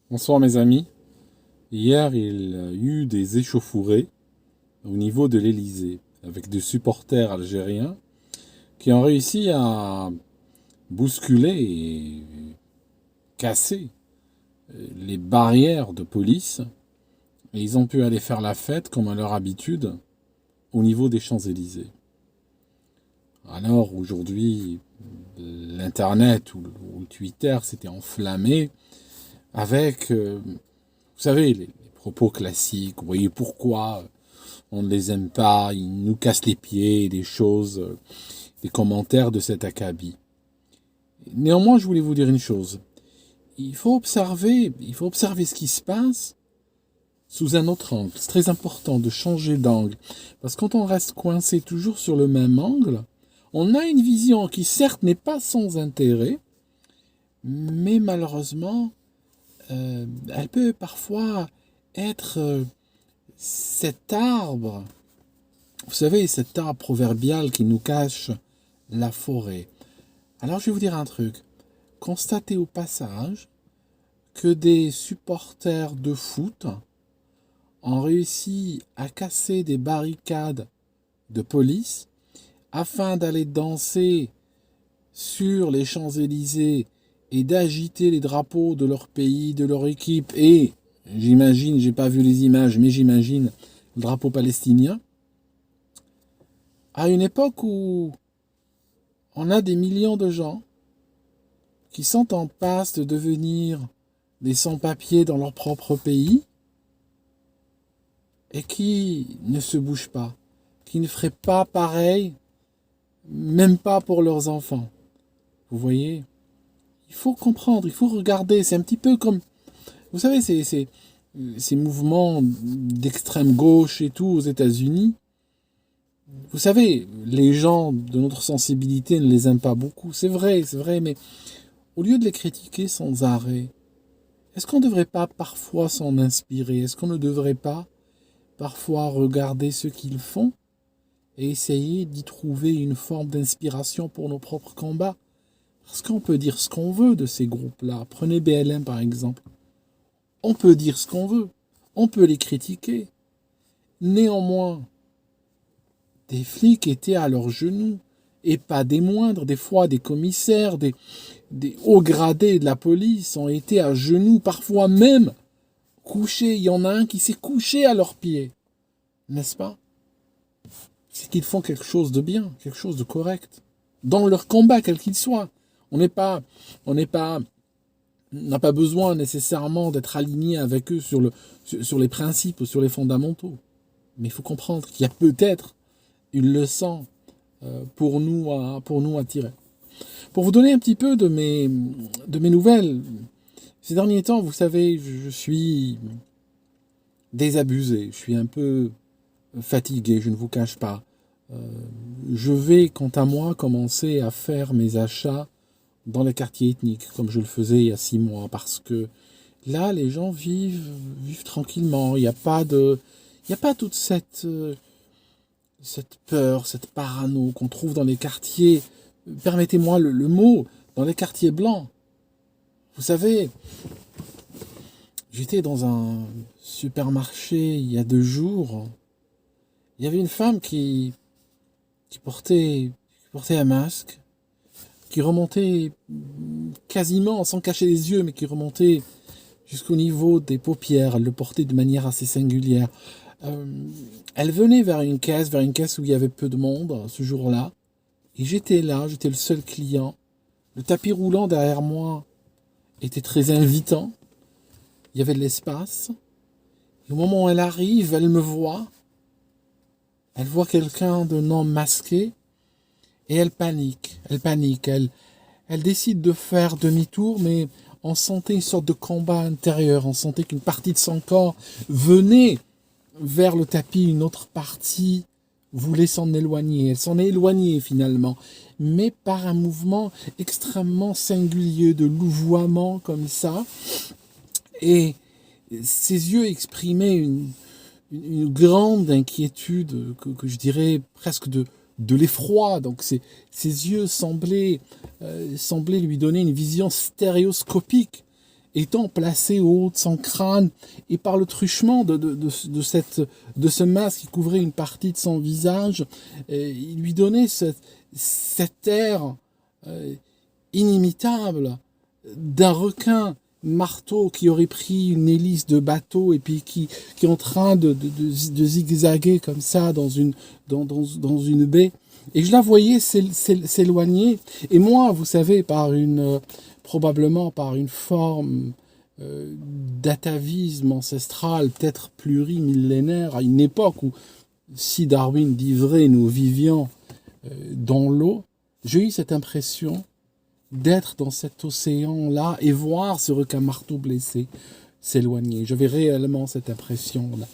Bonsoir mes amis. Hier, il y a eu des échauffourées au niveau de l'Élysée avec des supporters algériens qui ont réussi à bousculer et casser les barrières de police et ils ont pu aller faire la fête comme à leur habitude au niveau des Champs-Élysées. Alors aujourd'hui, l'Internet ou le Twitter s'était enflammé avec vous savez, les propos classiques, vous voyez pourquoi on ne les aime pas, ils nous cassent les pieds, des choses, des commentaires de cet acabit. Néanmoins, je voulais vous dire une chose. Il faut observer ce qui se passe sous un autre angle. C'est très important de changer d'angle. Parce que quand on reste coincé toujours sur le même angle, on a une vision qui certes n'est pas sans intérêt, mais malheureusement, elle peut parfois être cet arbre, vous savez, cet arbre proverbial qui nous cache la forêt. Alors je vais vous dire un truc. Constatez au passage que des supporters de foot ont réussi à casser des barricades de police afin d'aller danser sur les Champs-Élysées et d'agiter les drapeaux de leur pays, de leur équipe et, j'imagine, j'ai pas vu les images, mais j'imagine, le drapeau palestinien, à une époque où on a des millions de gens qui sont en passe de devenir des sans-papiers dans leur propre pays et qui ne se bougent pas, qui ne feraient pas pareil, même pas pour leurs enfants. Vous voyez, il faut comprendre, il faut regarder. C'est un petit peu comme, vous savez, ces mouvements d'extrême gauche et tout aux États-Unis. Vous savez, les gens de notre sensibilité ne les aiment pas beaucoup. C'est vrai, mais au lieu de les critiquer sans arrêt, est-ce qu'on ne devrait pas parfois s'en inspirer? Est-ce qu'on ne devrait pas parfois regarder ce qu'ils font et essayer d'y trouver une forme d'inspiration pour nos propres combats? Parce qu'on peut dire ce qu'on veut de ces groupes-là. Prenez BLM par exemple. On peut dire ce qu'on veut. On peut les critiquer. Néanmoins, des flics étaient à leurs genoux. Et pas des moindres. Des fois, des commissaires, des hauts gradés de la police ont été à genoux, parfois même couchés. Il y en a un qui s'est couché à leurs pieds. N'est-ce pas? C'est qu'ils font quelque chose de bien, quelque chose de correct. Dans leur combat, quel qu'il soit. On n'est pas, on n'est pas, on n'a pas besoin nécessairement d'être aligné avec eux sur les principes ou sur les fondamentaux. Mais il faut comprendre qu'il y a peut-être une leçon pour nous à tirer. Pour vous donner un petit peu de mes nouvelles, ces derniers temps, vous savez, je suis désabusé, je suis un peu fatigué, je ne vous cache pas. Euh, je vais, quant à moi, commencer à faire mes achats dans les quartiers ethniques, comme je le faisais il y a 6 mois, parce que là, les gens vivent tranquillement. Il n'y a pas toute cette peur, cette parano qu'on trouve dans les quartiers, permettez-moi le mot, dans les quartiers blancs. Vous savez, j'étais dans un supermarché il y a 2 jours. Il y avait une femme qui portait un masque, qui remontait quasiment sans cacher les yeux, mais qui remontait jusqu'au niveau des paupières. Elle le portait de manière assez singulière. Euh, Elle venait vers une caisse où il y avait peu de monde ce jour-là. Et j'étais là, j'étais le seul client. Le tapis roulant derrière moi était très invitant. Il y avait de l'espace. Et au moment où elle arrive, elle me voit. Elle voit quelqu'un de non masqué. Et elle panique. Elle panique. Elle décide de faire demi-tour, mais on sentait une sorte de combat intérieur. On sentait qu'une partie de son corps venait vers le tapis, une autre partie voulait s'en éloigner. Elle s'en est éloignée finalement, mais par un mouvement extrêmement singulier de louvoiement comme ça. Et ses yeux exprimaient une grande inquiétude, que je dirais presque de l'effroi. Donc ses yeux semblaient lui donner une vision stéréoscopique. étant placé au haut de son crâne, et par le truchement de ce masque qui couvrait une partie de son visage, il lui donnait cet air inimitable d'un requin marteau qui aurait pris une hélice de bateau et puis qui est en train de zigzaguer comme ça dans une baie. Et je la voyais s'éloigner. Et moi, vous savez, probablement par une forme d'atavisme ancestral, peut-être plurimillénaire, à une époque où, si Darwin dit vrai, nous vivions dans l'eau, j'ai eu cette impression d'être dans cet océan-là et voir ce requin marteau blessé s'éloigner. J'avais réellement cette impression-là.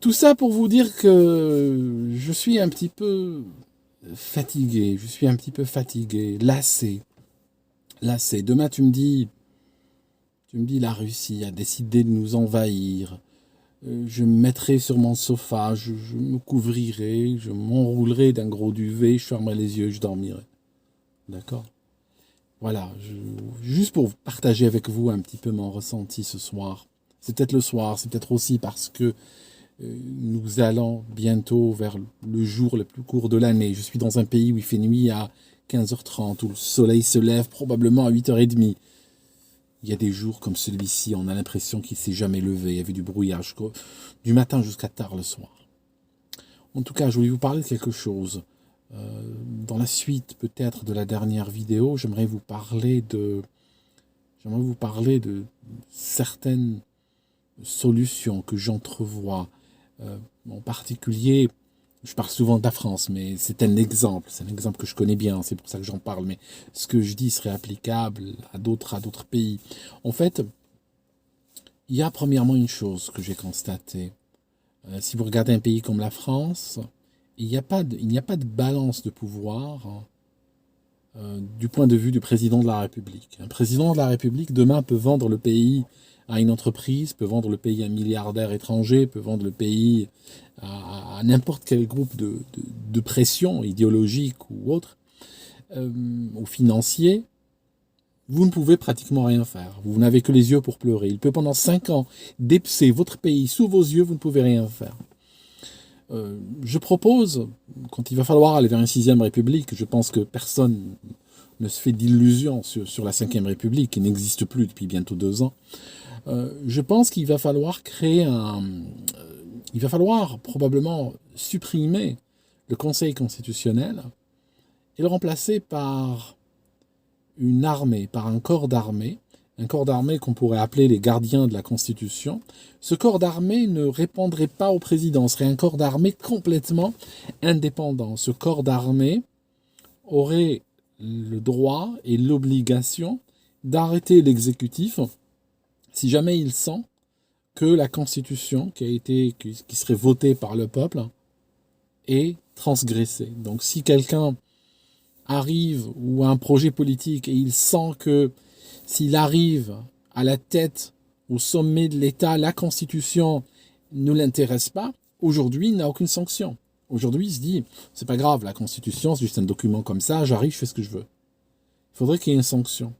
Tout ça pour vous dire que je suis un petit peu fatigué, lassé. Demain, tu me dis, la Russie a décidé de nous envahir. Je me mettrai sur mon sofa, je me couvrirai, je m'enroulerai d'un gros duvet, je fermerai les yeux, je dormirai. D'accord ? Voilà, juste pour partager avec vous un petit peu mon ressenti ce soir. C'est peut-être le soir, c'est peut-être aussi parce que nous allons bientôt vers le jour le plus court de l'année. Je suis dans un pays où il fait nuit à 15h30, où le soleil se lève probablement à 8h30. Il y a des jours comme celui-ci, on a l'impression qu'il ne s'est jamais levé. Il y avait du brouillage du matin jusqu'à tard le soir. En tout cas, je voulais vous parler de quelque chose. Dans la suite peut-être de la dernière vidéo, j'aimerais vous parler de certaines solutions que j'entrevois. En particulier, je parle souvent de la France, mais c'est un exemple que je connais bien, c'est pour ça que j'en parle, mais ce que je dis serait applicable à d'autres pays. En fait, il y a premièrement une chose que j'ai constatée. Si vous regardez un pays comme la France, il n'y a pas de balance de pouvoir du point de vue du président de la République. Un président de la République, demain, peut vendre le pays à une entreprise, peut vendre le pays à un milliardaire étranger, peut vendre le pays à n'importe quel groupe de pression idéologique ou autre, ou financier. Vous ne pouvez pratiquement rien faire. Vous n'avez que les yeux pour pleurer. Il peut pendant 5 ans dépecer votre pays sous vos yeux, vous ne pouvez rien faire. Je propose, quand il va falloir aller vers une 6e République, je pense que personne ne se fait d'illusions sur la 5e République, qui n'existe plus depuis bientôt 2 ans. Je pense qu'il va falloir il va falloir probablement supprimer le Conseil constitutionnel et le remplacer par une armée, par un corps d'armée qu'on pourrait appeler les gardiens de la Constitution. Ce corps d'armée ne répondrait pas au président, ce serait un corps d'armée complètement indépendant. Ce corps d'armée aurait le droit et l'obligation d'arrêter l'exécutif si jamais il sent que la Constitution qui serait votée par le peuple est transgressée. Donc si quelqu'un arrive ou a un projet politique et il sent que s'il arrive à la tête, au sommet de l'État, la Constitution ne l'intéresse pas, aujourd'hui il n'a aucune sanction. Aujourd'hui il se dit, c'est pas grave, la Constitution c'est juste un document comme ça, j'arrive, je fais ce que je veux. Il faudrait qu'il y ait une sanction.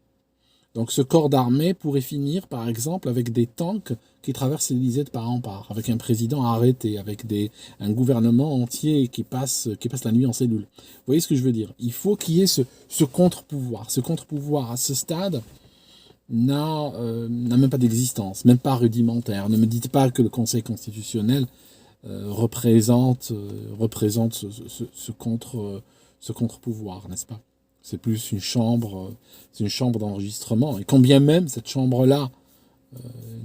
Donc ce corps d'armée pourrait finir, par exemple, avec des tanks qui traversent l'Élysée de part en part, avec un président arrêté, avec un gouvernement entier qui passe la nuit en cellule. Vous voyez ce que je veux dire ? Il faut qu'il y ait ce contre-pouvoir. Ce contre-pouvoir, à ce stade, n'a même pas d'existence, même pas rudimentaire. Ne me dites pas que le Conseil constitutionnel représente ce contre-pouvoir, n'est-ce pas ? C'est plus une chambre d'enregistrement. Et quand bien même cette chambre-là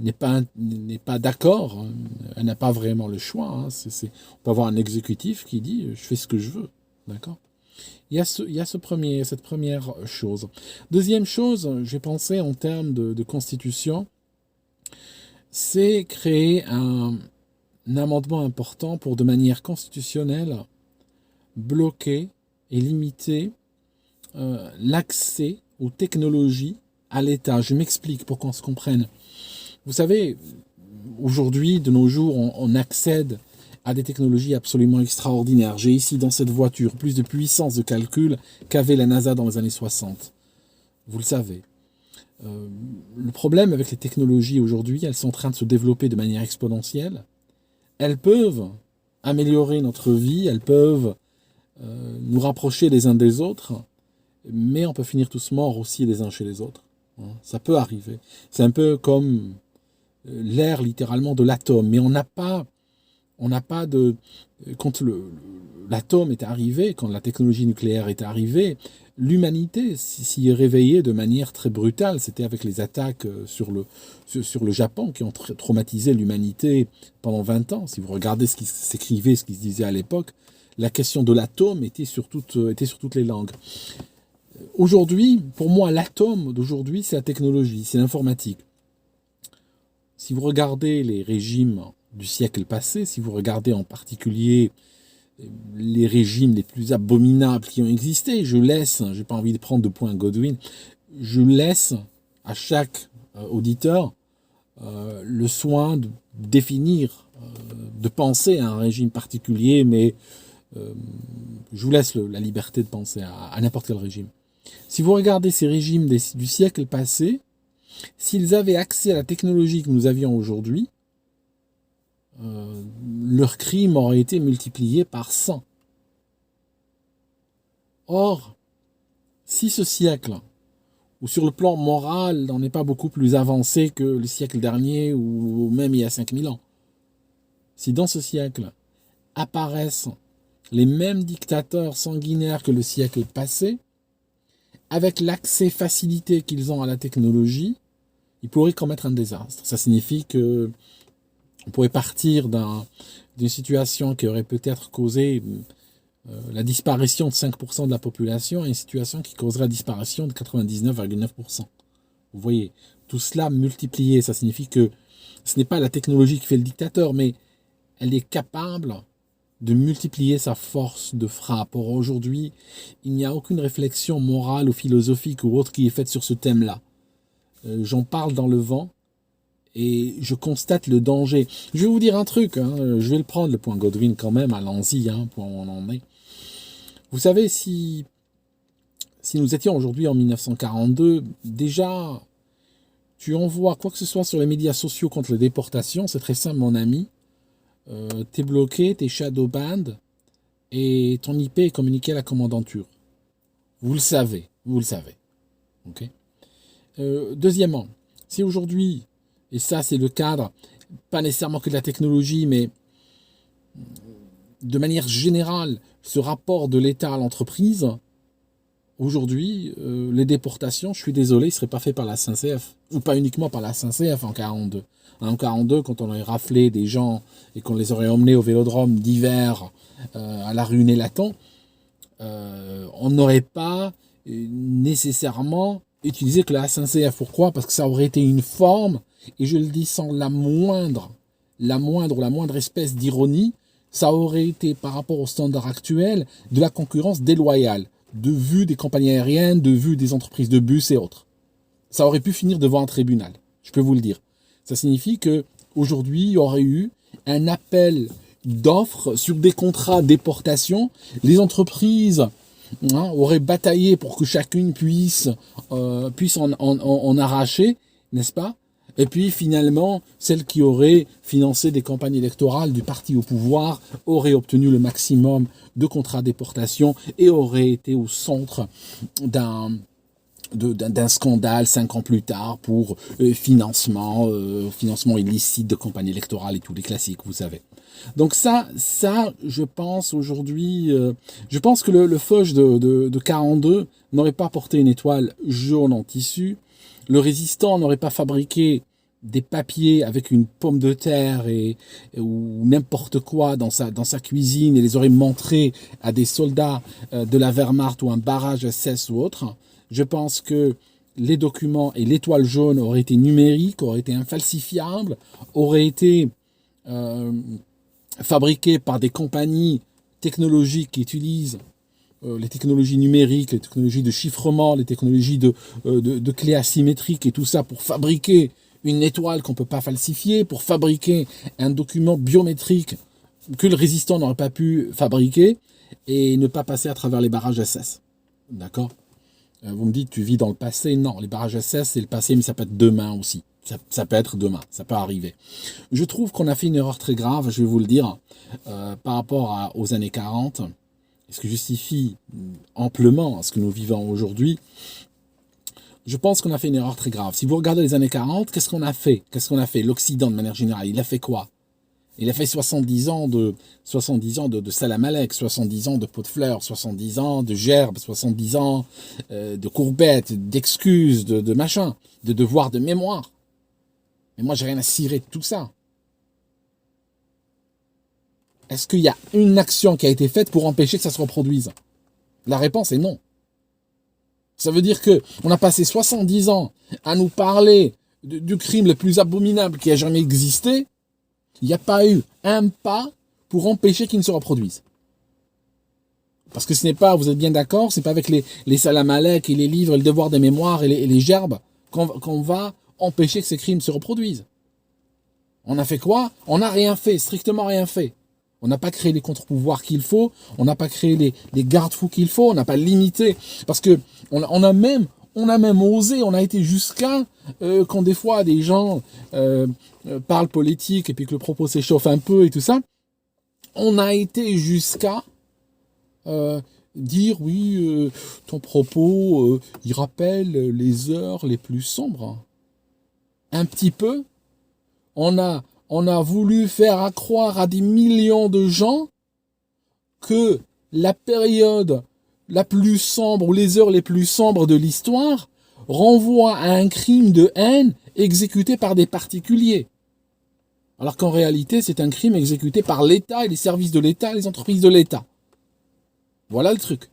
n'est pas d'accord, elle n'a pas vraiment le choix. On peut avoir un exécutif qui dit je fais ce que je veux, d'accord ? Il y a cette première chose. Deuxième chose, j'ai pensé en termes de constitution, c'est créer un amendement important pour de manière constitutionnelle bloquer et limiter l'accès aux technologies à l'État. Je m'explique pour qu'on se comprenne. Vous savez, aujourd'hui, de nos jours, on accède à des technologies absolument extraordinaires. J'ai ici dans cette voiture plus de puissance de calcul qu'avait la NASA dans les années 60. Vous le savez. Le problème avec les technologies aujourd'hui, elles sont en train de se développer de manière exponentielle. Elles peuvent améliorer notre vie, elles peuvent nous rapprocher les uns des autres, mais on peut finir tous morts aussi les uns chez les autres. Ça peut arriver. C'est un peu comme l'ère littéralement de l'atome, mais on n'a pas de... Quand l'atome est arrivé, quand la technologie nucléaire est arrivée, l'humanité s'y est réveillée de manière très brutale. C'était avec les attaques sur le Japon qui ont traumatisé l'humanité pendant 20 ans. Si vous regardez ce qui s'écrivait, ce qui se disait à l'époque, la question de l'atome était sur toutes les langues. Aujourd'hui, pour moi, l'atome d'aujourd'hui, c'est la technologie, c'est l'informatique. Si vous regardez les régimes du siècle passé, si vous regardez en particulier les régimes les plus abominables qui ont existé, j'ai pas envie de prendre de point Godwin, je laisse à chaque auditeur le soin de définir, de penser à un régime particulier, mais je vous laisse la liberté de penser à n'importe quel régime. Si vous regardez ces régimes du siècle passé, s'ils avaient accès à la technologie que nous avions aujourd'hui, leur crime aurait été multiplié par 100. Or, si ce siècle, ou sur le plan moral, n'en est pas beaucoup plus avancé que le siècle dernier, ou même il y a 5000 ans, si dans ce siècle apparaissent les mêmes dictateurs sanguinaires que le siècle passé, avec l'accès facilité qu'ils ont à la technologie, ils pourraient commettre un désastre. Ça signifie que on pourrait partir d'une situation qui aurait peut-être causé la disparition de 5% de la population à une situation qui causerait la disparition de 99,9%. Vous voyez, tout cela multiplié, ça signifie que ce n'est pas la technologie qui fait le dictateur, mais elle est capable de multiplier sa force de frappe. Or, aujourd'hui, il n'y a aucune réflexion morale ou philosophique ou autre qui est faite sur ce thème-là. J'en parle dans le vent et je constate le danger. Je vais vous dire un truc, je vais le prendre, le point Godwin quand même, allons-y, point où on en est. Vous savez, si nous étions aujourd'hui en 1942, déjà, tu envoies quoi que ce soit sur les médias sociaux contre les déportations, c'est très simple, mon ami. T'es bloqué, t'es shadowbanned et ton IP est communiqué à la commandanture. Vous le savez. Okay. Deuxièmement, si aujourd'hui, et ça c'est le cadre, pas nécessairement que de la technologie, mais de manière générale, ce rapport de l'État à l'entreprise, aujourd'hui, les déportations, je suis désolé, ne seraient pas faits par la SNCF, ou pas uniquement par la SNCF en 42. En 42, quand on aurait raflé des gens et qu'on les aurait emmenés au vélodrome d'hiver à la rue Nélaton, on n'aurait pas nécessairement utilisé que la SNCF. Pourquoi ? Parce que ça aurait été une forme, et je le dis sans la moindre espèce d'ironie, ça aurait été par rapport au standard actuel de la concurrence déloyale, de vue des compagnies aériennes, de vue des entreprises de bus et autres. Ça aurait pu finir devant un tribunal, je peux vous le dire. Ça signifie qu'aujourd'hui, il y aurait eu un appel d'offres sur des contrats déportation. Les entreprises auraient bataillé pour que chacune puisse en arracher, n'est-ce pas ? Et puis finalement, celle qui aurait financé des campagnes électorales du parti au pouvoir aurait obtenu le maximum de contrats déportation et aurait été au centre d'un scandale 5 ans plus tard pour financement illicite de campagne électorale et tous les classiques, vous savez. Donc ça, je pense aujourd'hui, je pense que le Foch de 42 n'aurait pas porté une étoile jaune en tissu. Le résistant n'aurait pas fabriqué des papiers avec une pomme de terre ou n'importe quoi dans sa cuisine et les aurait montrés à des soldats de la Wehrmacht ou un barrage SS ou autre. Je pense que les documents et l'étoile jaune auraient été numériques, auraient été infalsifiables, auraient été fabriqués par des compagnies technologiques qui utilisent les technologies numériques, les technologies de chiffrement, les technologies de clés asymétriques et tout ça pour fabriquer une étoile qu'on ne peut pas falsifier, pour fabriquer un document biométrique que le résistant n'aurait pas pu fabriquer et ne pas passer à travers les barrages SS. D'accord ? Vous me dites, tu vis dans le passé. Non, les barrages à cesse, c'est le passé, mais ça peut être demain aussi. Ça peut être demain, ça peut arriver. Je trouve qu'on a fait une erreur très grave, je vais vous le dire, par rapport aux années 40, ce qui justifie amplement ce que nous vivons aujourd'hui. Je pense qu'on a fait une erreur très grave. Si vous regardez les années 40, qu'est-ce qu'on a fait? L'Occident, de manière générale, il a fait quoi? Il a fait 70 ans de salam alek, 70 ans de pot de fleurs, 70 ans de gerbes, 70 ans de courbettes, d'excuses, de machin, de devoirs de mémoire. Mais moi, j'ai rien à cirer de tout ça. Est-ce qu'il y a une action qui a été faite pour empêcher que ça se reproduise? La réponse est non. Ça veut dire que on a passé 70 ans à nous parler du crime le plus abominable qui a jamais existé. Il n'y a pas eu un pas pour empêcher qu'il ne se reproduise. Parce que ce n'est pas, vous êtes bien d'accord, c'est pas avec les salam alek et les livres, et le devoir des mémoires et les gerbes qu'on va empêcher que ces crimes se reproduisent. On a fait quoi? On n'a rien fait, strictement rien fait. On n'a pas créé les contre-pouvoirs qu'il faut, on n'a pas créé les garde-fous qu'il faut, on n'a pas limité. Parce que on a même osé, on a été jusqu'à, quand des fois des gens parlent politique et puis que le propos s'échauffe un peu et tout ça, on a été jusqu'à dire oui, ton propos, il rappelle les heures les plus sombres. Un petit peu, on a voulu faire croire à des millions de gens que la période la plus sombre ou les heures les plus sombres de l'histoire renvoient à un crime de haine exécuté par des particuliers. Alors qu'en réalité, c'est un crime exécuté par l'État et les services de l'État et les entreprises de l'État. Voilà le truc.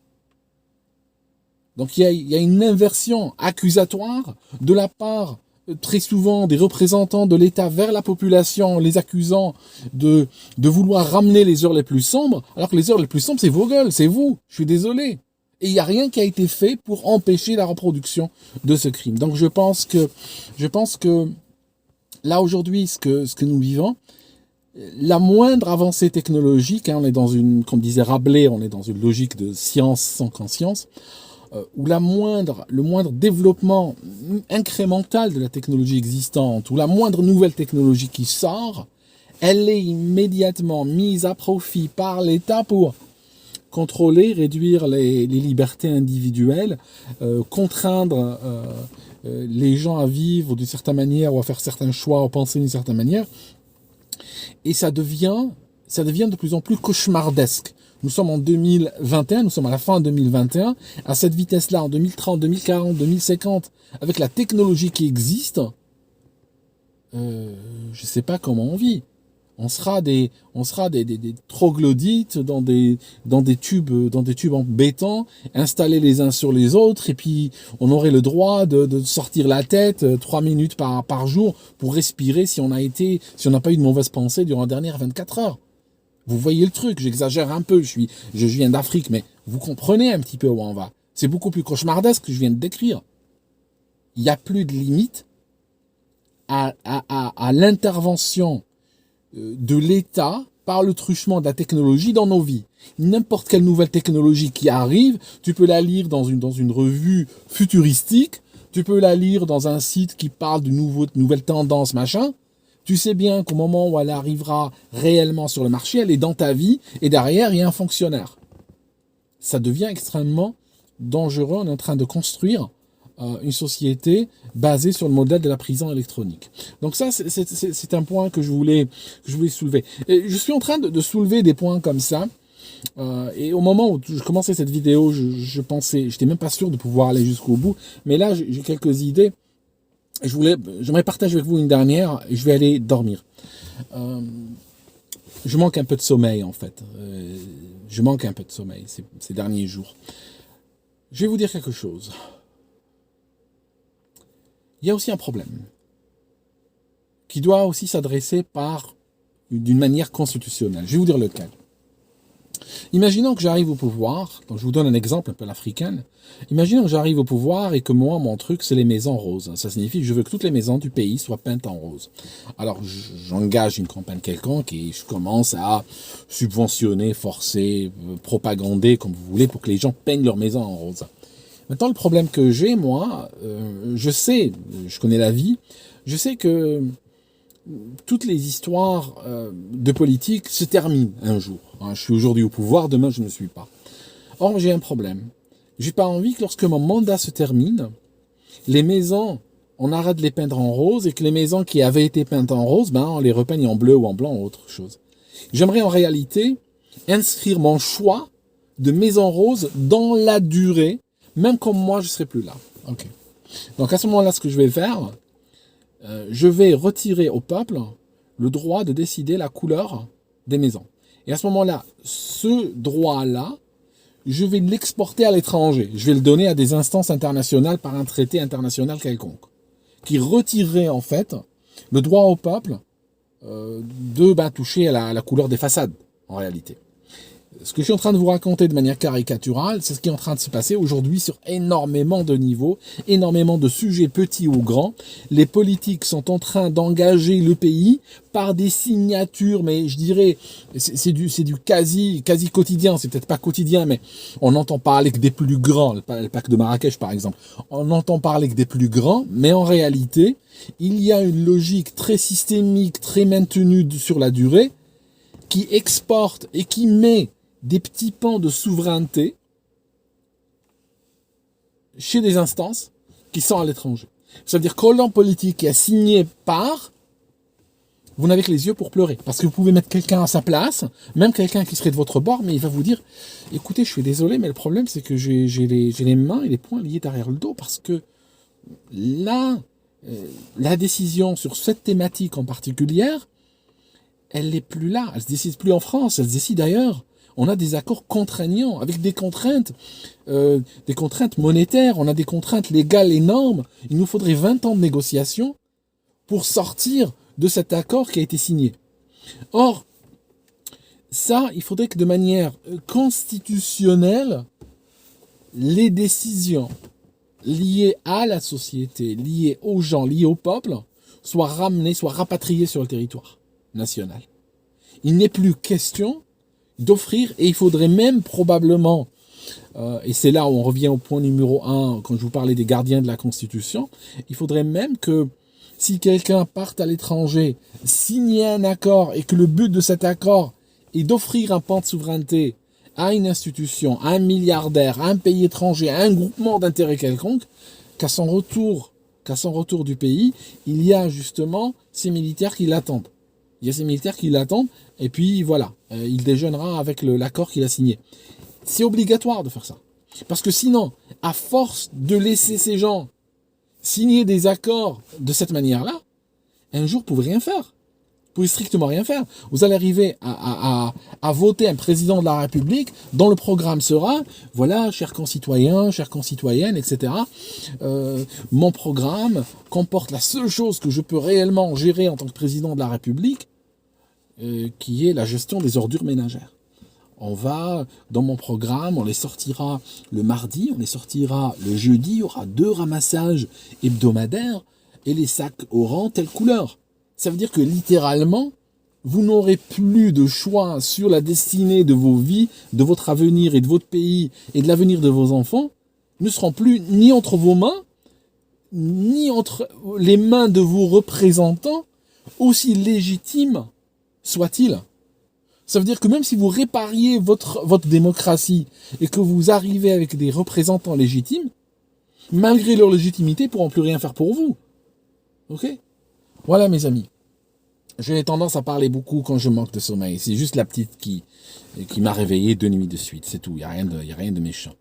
Donc il y a une inversion accusatoire de la part très souvent des représentants de l'État vers la population, les accusant de vouloir ramener les heures les plus sombres, alors que les heures les plus sombres, c'est vos gueules, c'est vous. Je suis désolé. Et il n'y a rien qui a été fait pour empêcher la reproduction de ce crime. Donc je pense que là aujourd'hui, ce que nous vivons, la moindre avancée technologique, on est dans une, comme disait Rabelais, on est dans une logique de science sans conscience, où le moindre développement incrémental de la technologie existante, ou la moindre nouvelle technologie qui sort, elle est immédiatement mise à profit par l'État pour contrôler, réduire les libertés individuelles, contraindre les gens à vivre d'une certaine manière ou à faire certains choix, à penser d'une certaine manière. Et ça devient de plus en plus cauchemardesque. Nous sommes en 2021, nous sommes à la fin 2021. À cette vitesse-là, en 2030, 2040, 2050, avec la technologie qui existe, je ne sais pas comment on vit. On sera des troglodytes dans des tubes en béton, installés les uns sur les autres, et puis on aurait le droit de sortir la tête 3 minutes par jour pour respirer si on n'a pas eu de mauvaise pensée durant les dernières 24 heures. Vous voyez le truc, j'exagère un peu, je viens d'Afrique, mais vous comprenez un petit peu où on va. C'est beaucoup plus cauchemardesque que je viens de décrire. Il n'y a plus de limite à l'intervention de l'État par le truchement de la technologie dans nos vies. N'importe quelle nouvelle technologie qui arrive, tu peux la lire dans une revue futuristique, tu peux la lire dans un site qui parle de nouvelles tendances, machin. Tu sais bien qu'au moment où elle arrivera réellement sur le marché, elle est dans ta vie et derrière, il y a un fonctionnaire. Ça devient extrêmement dangereux. On est en train de construire une société basée sur le modèle de la prison électronique. Donc ça, c'est un point que je voulais soulever. Et je suis en train de soulever des points comme ça. Et au moment où je commençais cette vidéo, je pensais, j'étais même pas sûr de pouvoir aller jusqu'au bout. Mais là, j'ai quelques idées. J'aimerais partager avec vous une dernière et je vais aller dormir. Je manque un peu de sommeil en fait. Je manque un peu de sommeil ces derniers jours. Je vais vous dire quelque chose. Il y a aussi un problème qui doit aussi s'adresser d'une manière constitutionnelle. Je vais vous dire lequel. Imaginons que j'arrive au pouvoir, donc je vous donne un exemple un peu l'africaine. Imaginons que j'arrive au pouvoir et que moi, mon truc, c'est les maisons roses. Ça signifie que je veux que toutes les maisons du pays soient peintes en rose. Alors, j'engage une campagne quelconque et je commence à subventionner, forcer, propagander, comme vous voulez, pour que les gens peignent leurs maisons en rose. Maintenant, le problème que j'ai, moi, je sais, je connais la vie, je sais que toutes les histoires de politique se terminent un jour. Hein, je suis aujourd'hui au pouvoir, demain je ne suis pas. Or, j'ai un problème. J'ai pas envie que lorsque mon mandat se termine, les maisons, on arrête de les peindre en rose et que les maisons qui avaient été peintes en rose, ben, on les repeigne en bleu ou en blanc ou autre chose. J'aimerais en réalité inscrire mon choix de maison rose dans la durée, même comme moi je serai plus là. Ok. Donc à ce moment-là, ce que je vais faire, je vais retirer au peuple le droit de décider la couleur des maisons. Et à ce moment-là, ce droit-là, je vais l'exporter à l'étranger. Je vais le donner à des instances internationales par un traité international quelconque, qui retirerait en fait le droit au peuple de toucher à la couleur des façades, en réalité. Ce que je suis en train de vous raconter de manière caricaturale, c'est ce qui est en train de se passer aujourd'hui sur énormément de niveaux, énormément de sujets petits ou grands. Les politiques sont en train d'engager le pays par des signatures, mais je dirais, c'est du quasi quotidien, c'est peut-être pas quotidien, mais on entend parler que des plus grands, le pacte de Marrakech par exemple, on entend parler que des plus grands, mais en réalité, il y a une logique très systémique, très maintenue sur la durée, qui exporte et qui met des petits pans de souveraineté chez des instances qui sont à l'étranger. Ça veut dire que l'homme politique qui a signé par, vous n'avez que les yeux pour pleurer. Parce que vous pouvez mettre quelqu'un à sa place, même quelqu'un qui serait de votre bord, mais il va vous dire, écoutez, je suis désolé, mais le problème c'est que j'ai les mains et les poings liés derrière le dos, parce que là, la décision sur cette thématique en particulier, elle n'est plus là. Elle ne se décide plus en France, elle se décide ailleurs. On a des accords contraignants, avec des contraintes monétaires, on a des contraintes légales énormes. Il nous faudrait 20 ans de négociations pour sortir de cet accord qui a été signé. Or, ça, il faudrait que de manière constitutionnelle, les décisions liées à la société, liées aux gens, liées au peuple, soient ramenées, soient rapatriées sur le territoire national. Il n'est plus question d'offrir, et il faudrait même probablement, et c'est là où on revient au point numéro 1, quand je vous parlais des gardiens de la Constitution, il faudrait même que si quelqu'un part à l'étranger, signe un accord, et que le but de cet accord est d'offrir un pan de souveraineté à une institution, à un milliardaire, à un pays étranger, à un groupement d'intérêts quelconque, qu'à son retour du pays, il y a justement ces militaires qui l'attendent. Il y a ces militaires qui l'attendent, et puis voilà, il déjeunera avec l'accord qu'il a signé. C'est obligatoire de faire ça. Parce que sinon, à force de laisser ces gens signer des accords de cette manière-là, un jour, vous ne pouvez rien faire. Vous pouvez strictement rien faire. Vous allez arriver à voter un président de la République dont le programme sera, voilà, chers concitoyens, chères concitoyennes, etc. Mon programme comporte la seule chose que je peux réellement gérer en tant que président de la République, qui est la gestion des ordures ménagères. Dans mon programme, on les sortira le mardi, on les sortira le jeudi, il y aura 2 ramassages hebdomadaires et les sacs auront telle couleur. Ça veut dire que littéralement, vous n'aurez plus de choix sur la destinée de vos vies, de votre avenir et de votre pays et de l'avenir de vos enfants, ne seront plus ni entre vos mains, ni entre les mains de vos représentants, aussi légitimes soient-ils. Ça veut dire que même si vous répariez votre démocratie et que vous arrivez avec des représentants légitimes, malgré leur légitimité, ils ne pourront plus rien faire pour vous. Ok ? Voilà mes amis. J'ai tendance à parler beaucoup quand je manque de sommeil. C'est juste la petite qui m'a réveillé 2 nuits de suite. C'est tout. Il n'y a rien de méchant.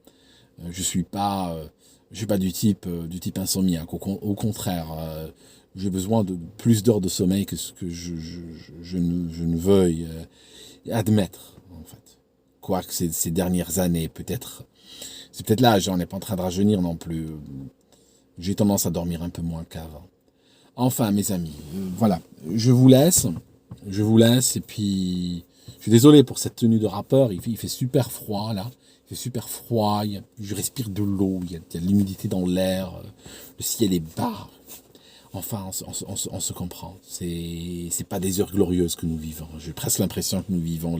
Je suis pas du type insomniaque. Au contraire, j'ai besoin de plus d'heures de sommeil que ce que je ne veuille admettre, en fait. Quoique ces dernières années, c'est peut-être l'âge, on n'est pas en train de rajeunir non plus. J'ai tendance à dormir un peu moins qu'avant. Enfin, mes amis, voilà, je vous laisse, et puis, je suis désolé pour cette tenue de rappeur, il fait super froid, là, il fait super froid, je respire de l'eau, il y a de l'humidité dans l'air, le ciel est bas, enfin, on se comprend, c'est pas des heures glorieuses que nous vivons, j'ai presque l'impression que nous vivons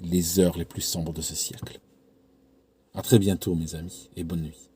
les heures les plus sombres de ce siècle. À très bientôt, mes amis, et bonne nuit.